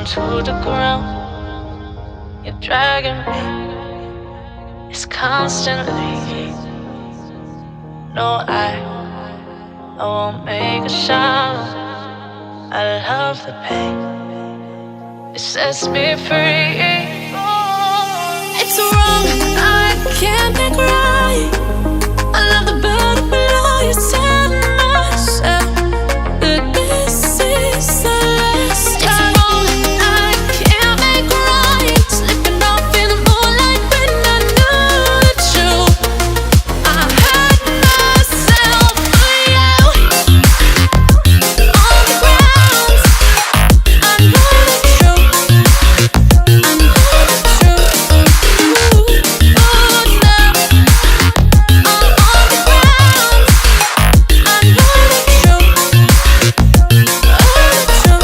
down to the ground. You're dragging me. It's constantly. No, I won't make a sound. I love the pain. It sets me free. It's wrong, I can't make right. I love the bird below you. Tell myself that this is the last time. It's wrong, I can't make right. Slipping off in the moonlight when I knew the truth. I hurt myself for you. On the ground, I know the truth. I know the truth. Oh no, I'm on the ground. I know the truth. Oh, the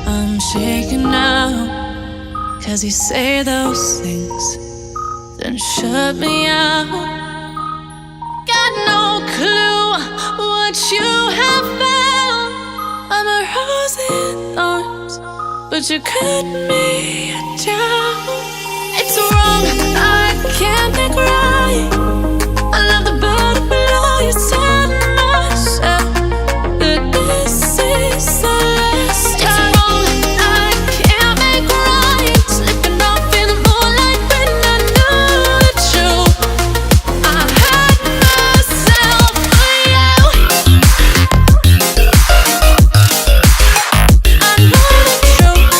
I'm shaking now, 'cause you say those things, then shut me out. Got no clue what you have found. I'm a rose in thorns, but you cut me down. It's wrong, I can't make right. I love the bird below you. Tell myself that this is the last time. It's wrong, I can't make right. Slipping off in the moonlight when I knew the truth. I hurt myself for you. I know the truth.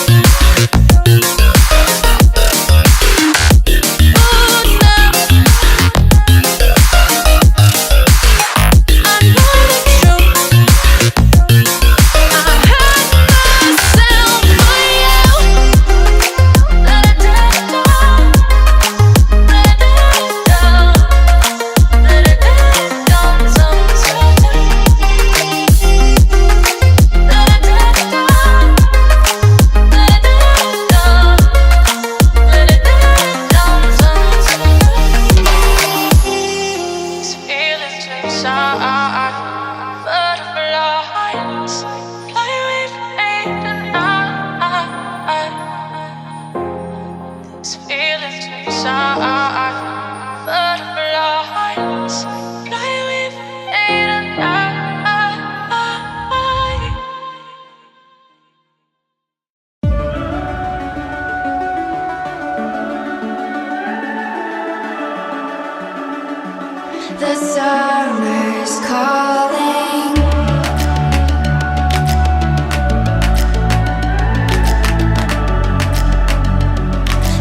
Oh no, I know the truth. I hurt myself for you. Let it down, let it down, let it down, sometimes. Let it down, let it down, let it down, sometimes. These feelings inside, butterflies fly with me tonight. These feelings inside, butterflies fly with me tonight. The summer's calling.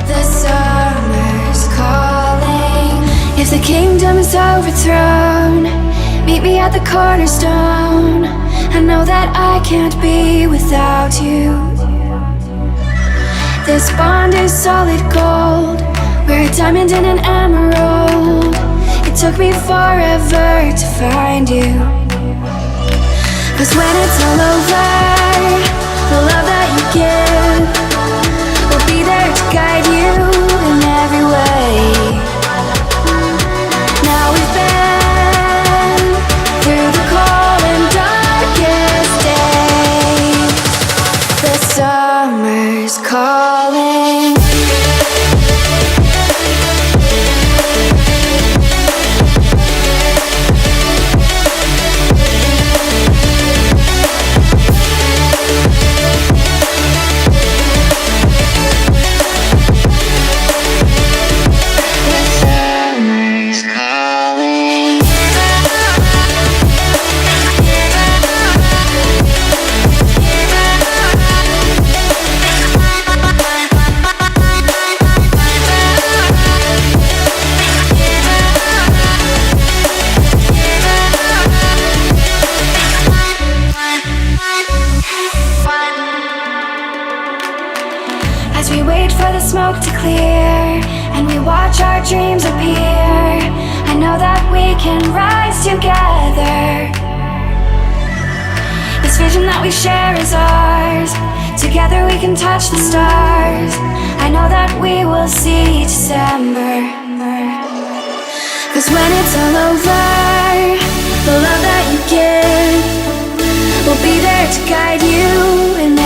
The summer's calling. If the kingdom is overthrown, meet me at the cornerstone. I know that I can't be without you. This bond is solid gold. We're a diamond and an emerald. It took me forever to find you. 'Cause when it's all over, the love that you give will be there to guide you in every way. Now we've been through the cold and darkest days. The summer's calling. can rise together. This vision that we share is ours. Together we can touch the stars. I know that we will see December. 'Cause when it's all over, the love that you give will be there to guide you in